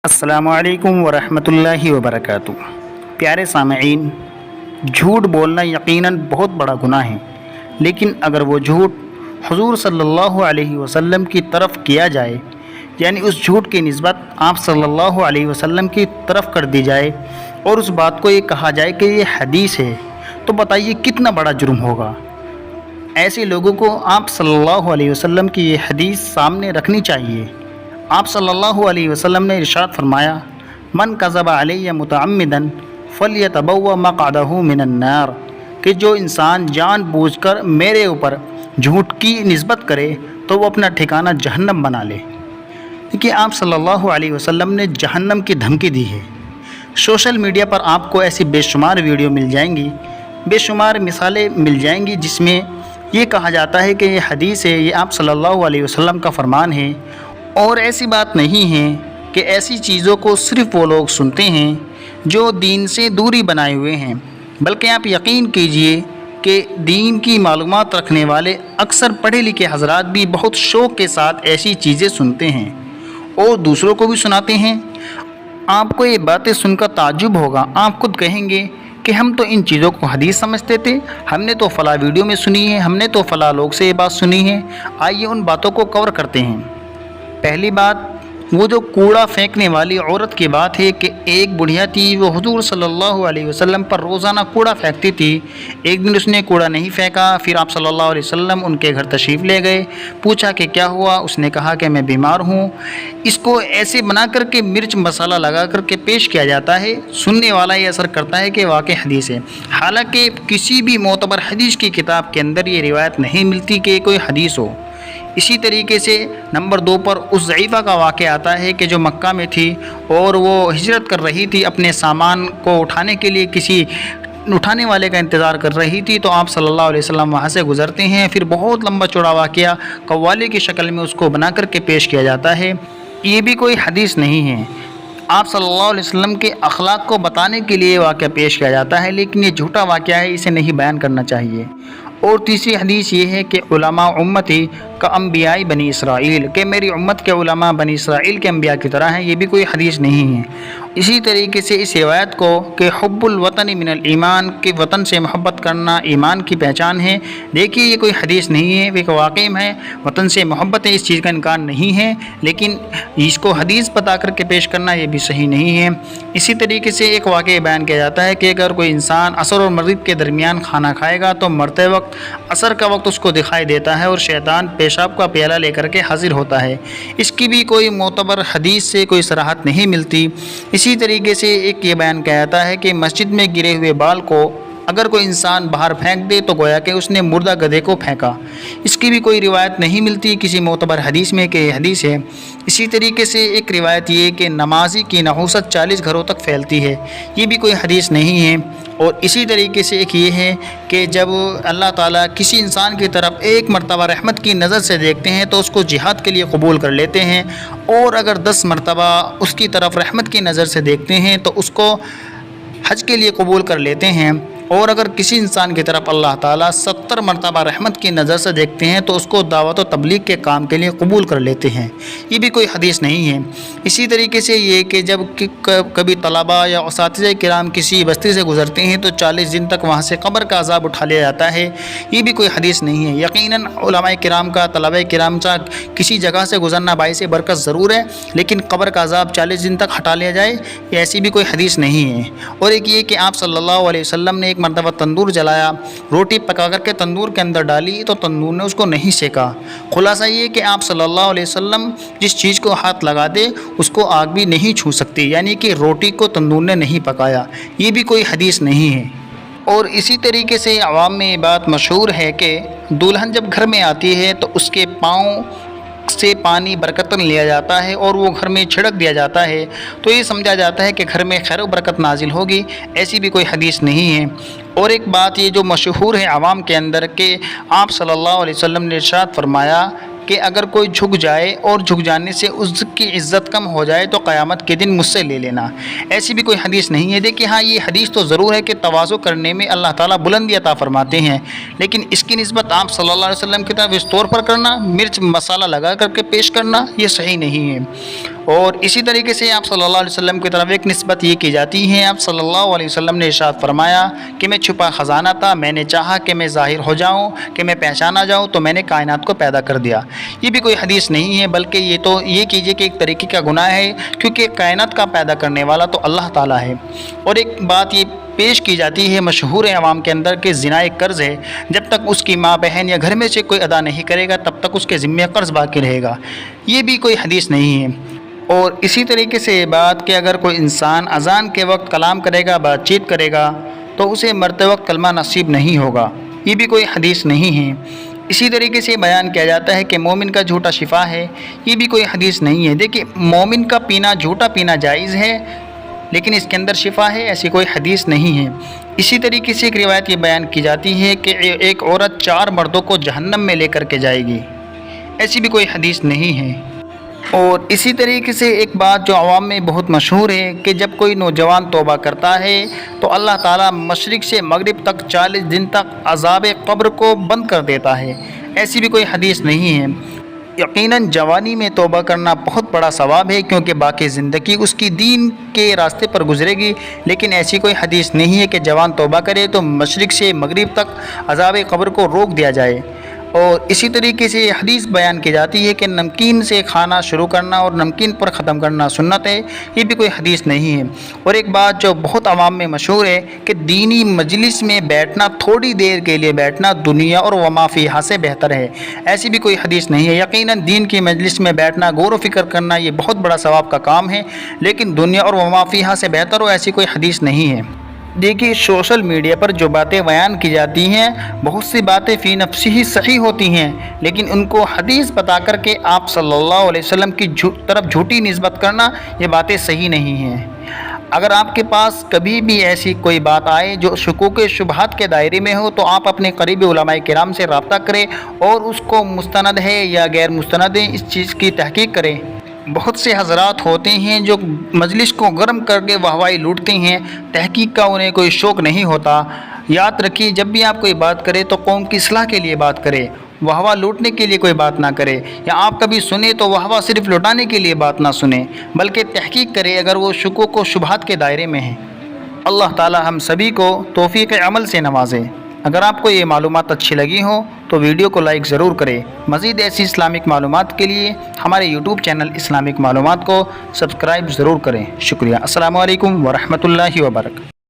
السلام علیکم ورحمۃ اللہ وبرکاتہ۔ پیارے سامعین، جھوٹ بولنا یقیناً بہت بڑا گناہ ہے، لیکن اگر وہ جھوٹ حضور صلی اللہ علیہ وسلم کی طرف کیا جائے، یعنی اس جھوٹ کی نسبت آپ صلی اللہ علیہ وسلم کی طرف کر دی جائے اور اس بات کو یہ کہا جائے کہ یہ حدیث ہے، تو بتائیے کتنا بڑا جرم ہوگا۔ ایسے لوگوں کو آپ صلی اللہ علیہ وسلم کی یہ حدیث سامنے رکھنی چاہیے۔ آپ صلی اللہ علیہ وسلم نے ارشاد فرمایا، من کذب علی متعمدا فلیتبوأ مقعدہ من النار، کہ جو انسان جان بوجھ کر میرے اوپر جھوٹ کی نسبت کرے تو وہ اپنا ٹھکانہ جہنم بنا لے۔ کہ آپ صلی اللہ علیہ وسلم نے جہنم کی دھمکی دی ہے۔ سوشل میڈیا پر آپ کو ایسی بے شمار ویڈیو مل جائیں گی، بے شمار مثالیں مل جائیں گی جس میں یہ کہا جاتا ہے کہ یہ حدیث ہے، یہ آپ صلی اللہ علیہ وسلم کا فرمان ہے۔ اور ایسی بات نہیں ہے کہ ایسی چیزوں کو صرف وہ لوگ سنتے ہیں جو دین سے دوری بنائے ہوئے ہیں، بلکہ آپ یقین کیجئے کہ دین کی معلومات رکھنے والے اکثر پڑھے لکھے حضرات بھی بہت شوق کے ساتھ ایسی چیزیں سنتے ہیں اور دوسروں کو بھی سناتے ہیں۔ آپ کو یہ باتیں سن کر تعجب ہوگا، آپ خود کہیں گے کہ ہم تو ان چیزوں کو حدیث سمجھتے تھے، ہم نے تو فلاں ویڈیو میں سنی ہے، ہم نے تو فلاں لوگ سے یہ بات سنی ہے۔ آئیے ان باتوں کو کور کرتے ہیں۔ پہلی بات، وہ جو کوڑا پھینکنے والی عورت کی بات ہے کہ ایک بڑھیا تھی، وہ حضور صلی اللہ علیہ وسلم پر روزانہ کوڑا پھینکتی تھی۔ ایک دن اس نے کوڑا نہیں پھینکا، پھر آپ صلی اللہ علیہ وسلم ان کے گھر تشریف لے گئے، پوچھا کہ کیا ہوا، اس نے کہا کہ میں بیمار ہوں۔ اس کو ایسے بنا کر کے مرچ مسالہ لگا کر کے پیش کیا جاتا ہے، سننے والا یہ اثر کرتا ہے کہ واقع حدیث ہے، حالانکہ کسی بھی معتبر حدیث کی کتاب کے اندر یہ روایت نہیں ملتی کہ کوئی حدیث ہو۔ اسی طریقے سے نمبر 2 پر اس ضعیفہ کا واقعہ آتا ہے کہ جو مکہ میں تھی اور وہ ہجرت کر رہی تھی، اپنے سامان کو اٹھانے کے لیے کسی اٹھانے والے کا انتظار کر رہی تھی، تو آپ صلی اللہ علیہ وسلم وہاں سے گزرتے ہیں، پھر بہت لمبا چوڑا واقعہ قوالی کی شکل میں اس کو بنا کر کے پیش کیا جاتا ہے۔ یہ بھی کوئی حدیث نہیں ہے، آپ صلی اللہ علیہ وسلم کے اخلاق کو بتانے کے لیے واقعہ پیش کیا جاتا ہے، لیکن یہ جھوٹا واقعہ ہے، اسے نہیں بیان کرنا چاہیے۔ اور تیسری حدیث یہ ہے کہ علماء امتی کا انبیاء بنی اسرائیل، کہ میری امت کے علماء بنی اسرائیل کے انبیاء کی طرح ہیں، یہ بھی کوئی حدیث نہیں ہے۔ اسی طریقے سے اس روایت کو کہ حب الوطن من الایمان، کہ وطن سے محبت کرنا ایمان کی پہچان ہے، دیکھیے یہ کوئی حدیث نہیں ہے، وہ واقعی ہے، وطن سے محبت ہے، اس چیز کا انکار نہیں ہے، لیکن اس کو حدیث بتا کر کے پیش کرنا یہ بھی صحیح نہیں ہے۔ اسی طریقے سے ایک واقعہ بیان کیا جاتا ہے کہ اگر کوئی انسان عصر اور مغرب کے درمیان کھانا کھائے گا تو مرتے وقت عصر کا وقت اس کو دکھائی دیتا ہے اور شیطان پیشاب کا پیالہ لے کر کے حاضر ہوتا ہے۔ اس کی بھی کوئی معتبر حدیث سے کوئی صراحت نہیں ملتی۔ اسی طریقے سے ایک یہ بیان کیا جاتا ہے کہ مسجد میں گرے ہوئے بال کو اگر کوئی انسان باہر پھینک دے تو گویا کہ اس نے مردہ گدھے کو پھینکا۔ اس کی بھی کوئی روایت نہیں ملتی کسی معتبر حدیث میں کہ یہ حدیث ہے۔ اسی طریقے سے ایک روایت یہ کہ نمازی کی نحوست 40 گھروں تک پھیلتی ہے، یہ بھی کوئی حدیث نہیں ہے۔ اور اسی طریقے سے ایک یہ ہے کہ جب اللہ تعالیٰ کسی انسان کی طرف ایک مرتبہ رحمت کی نظر سے دیکھتے ہیں تو اس کو جہاد کے لیے قبول کر لیتے ہیں، اور اگر 10 مرتبہ اس کی طرف رحمت کی نظر سے دیکھتے ہیں تو اس کو حج کے لیے قبول کر لیتے ہیں، اور اگر کسی انسان کی طرف اللہ تعالیٰ 70 مرتبہ رحمت کی نظر سے دیکھتے ہیں تو اس کو دعوت و تبلیغ کے کام کے لیے قبول کر لیتے ہیں، یہ بھی کوئی حدیث نہیں ہے۔ اسی طریقے سے یہ کہ جب کبھی طلباء یا اساتذہ کرام کسی بستی سے گزرتے ہیں تو 40 دن تک وہاں سے قبر کا عذاب اٹھا لیا جاتا ہے، یہ بھی کوئی حدیث نہیں ہے۔ یقیناً علماء کرام کا، طلباء کرام کا کسی جگہ سے گزرنا باعث برکت ضرور ہے، لیکن قبر کا عذاب 40 دن تک ہٹا لیا جائے، یہ ایسی بھی کوئی حدیث نہیں ہے۔ اور ایک یہ کہ آپ صلی اللہ علیہ وسلم نے ایک مرتبہ تندور جلایا، روٹی پکا کر کے تندور کے اندر ڈالی تو تندور نے اس کو نہیں سیکا۔ خلاصہ یہ کہ آپ صلی اللہ علیہ وسلم جس چیز کو ہاتھ لگا دے اس کو آگ بھی نہیں چھو سکتی، یعنی کہ روٹی کو تندور نے نہیں پکایا، یہ بھی کوئی حدیث نہیں ہے۔ اور اسی طریقے سے عوام میں یہ بات مشہور ہے کہ دلہن جب گھر میں آتی ہے تو اس کے پاؤں سے پانی برکتاً لیا جاتا ہے اور وہ گھر میں چھڑک دیا جاتا ہے، تو یہ سمجھا جاتا ہے کہ گھر میں خیر و برکت نازل ہوگی، ایسی بھی کوئی حدیث نہیں ہے۔ اور ایک بات یہ جو مشہور ہے عوام کے اندر کہ آپ صلی اللہ علیہ وسلم نے ارشاد فرمایا کہ اگر کوئی جھک جائے اور جھک جانے سے اس کی عزت کم ہو جائے تو قیامت کے دن مجھ سے لے لینا، ایسی بھی کوئی حدیث نہیں ہے۔ دیکھیے ہاں یہ حدیث تو ضرور ہے کہ تواضع کرنے میں اللہ تعالیٰ بلندی عطا فرماتے ہیں، لیکن اس کی نسبت آپ صلی اللہ علیہ وسلم کی طرف اس طور پر کرنا، مرچ مسالہ لگا کر کے پیش کرنا، یہ صحیح نہیں ہے۔ اور اسی طریقے سے آپ صلی اللہ علیہ وسلم کی طرف ایک نسبت یہ کی جاتی ہے، آپ صلی اللہ علیہ وسلم نے ارشاد فرمایا کہ میں چھپا خزانہ تھا، میں نے چاہا کہ میں ظاہر ہو جاؤں، کہ میں پہچانا جاؤں، تو میں نے کائنات کو پیدا کر دیا۔ یہ بھی کوئی حدیث نہیں ہے، بلکہ یہ تو یہ کیجئے کہ ایک طریقے کا گناہ ہے، کیونکہ کائنات کا پیدا کرنے والا تو اللہ تعالیٰ ہے۔ اور ایک بات یہ پیش کی جاتی ہے مشہور عوام کے اندر کہ زنا ایک قرض ہے، جب تک اس کی ماں بہن یا گھر میں سے کوئی ادا نہیں کرے گا تب تک اس کے ذمے قرض باقی رہے گا۔ یہ بھی کوئی حدیث نہیں ہے۔ اور اسی طریقے سے یہ بات کہ اگر کوئی انسان اذان کے وقت کلام کرے گا، بات چیت کرے گا، تو اسے مرتے وقت کلمہ نصیب نہیں ہوگا، یہ بھی کوئی حدیث نہیں ہے۔ اسی طریقے سے بیان کیا جاتا ہے کہ مومن کا جھوٹا شفا ہے، یہ بھی کوئی حدیث نہیں ہے۔ دیکھیے، مومن کا پینا جھوٹا پینا جائز ہے، لیکن اس کے اندر شفا ہے، ایسی کوئی حدیث نہیں ہے۔ اسی طریقے سے ایک روایت یہ بیان کی جاتی ہے کہ ایک عورت 4 مردوں کو جہنم میں لے کر کے جائے گی، ایسی بھی کوئی حدیث نہیں ہے۔ اور اسی طریقے سے ایک بات جو عوام میں بہت مشہور ہے کہ جب کوئی نوجوان توبہ کرتا ہے تو اللہ تعالیٰ مشرق سے مغرب تک 40 دن تک عذاب قبر کو بند کر دیتا ہے، ایسی بھی کوئی حدیث نہیں ہے۔ یقیناً جوانی میں توبہ کرنا بہت بڑا ثواب ہے، کیونکہ باقی زندگی اس کی دین کے راستے پر گزرے گی، لیکن ایسی کوئی حدیث نہیں ہے کہ جوان توبہ کرے تو مشرق سے مغرب تک عذاب قبر کو روک دیا جائے۔ اور اسی طریقے سے یہ حدیث بیان کی جاتی ہے کہ نمکین سے کھانا شروع کرنا اور نمکین پر ختم کرنا سنت ہے، یہ بھی کوئی حدیث نہیں ہے۔ اور ایک بات جو بہت عوام میں مشہور ہے کہ دینی مجلس میں بیٹھنا، تھوڑی دیر کے لیے بیٹھنا دنیا اور وما فیہا سے بہتر ہے، ایسی بھی کوئی حدیث نہیں ہے۔ یقیناً دین کی مجلس میں بیٹھنا، غور و فکر کرنا، یہ بہت بڑا ثواب کا کام ہے، لیکن دنیا اور وما فیہا سے بہتر ہو ایسی کوئی حدیث نہیں ہے۔ دیکھیے، سوشل میڈیا پر جو باتیں بیان کی جاتی ہیں، بہت سی باتیں فی نفسی ہی صحیح ہوتی ہیں، لیکن ان کو حدیث بتا کر کے آپ صلی اللہ علیہ وسلم کی طرف جھوٹی نسبت کرنا، یہ باتیں صحیح نہیں ہیں۔ اگر آپ کے پاس کبھی بھی ایسی کوئی بات آئے جو شکوک شبہات کے دائرے میں ہو تو آپ اپنے قریبی علماء کرام سے رابطہ کریں اور اس کو مستند ہے یا غیر مستند ہے اس چیز کی تحقیق کریں۔ بہت سے حضرات ہوتے ہیں جو مجلس کو گرم کر کے واہوائی لوٹتے ہیں، تحقیق کا انہیں کوئی شوق نہیں ہوتا۔ یاد رکھیے، جب بھی آپ کوئی بات کرے تو قوم کی اصلاح کے لیے بات کرے، واہوا لوٹنے کے لیے کوئی بات نہ کرے، یا آپ کبھی سنیں تو واہوا صرف لوٹانے کے لیے بات نہ سنیں، بلکہ تحقیق کرے اگر وہ شکوک و شبہات کے دائرے میں ہیں۔ اللہ تعالی ہم سبھی کو توفیق عمل سے نوازے۔ اگر آپ کو یہ معلومات اچھی لگی ہوں تو ویڈیو کو لائک ضرور کریں۔ مزید ایسی اسلامک معلومات کے لیے ہمارے یوٹیوب چینل اسلامک معلومات کو سبسکرائب ضرور کریں۔ شکریہ۔ السلام علیکم ورحمۃ اللہ وبرکاتہ۔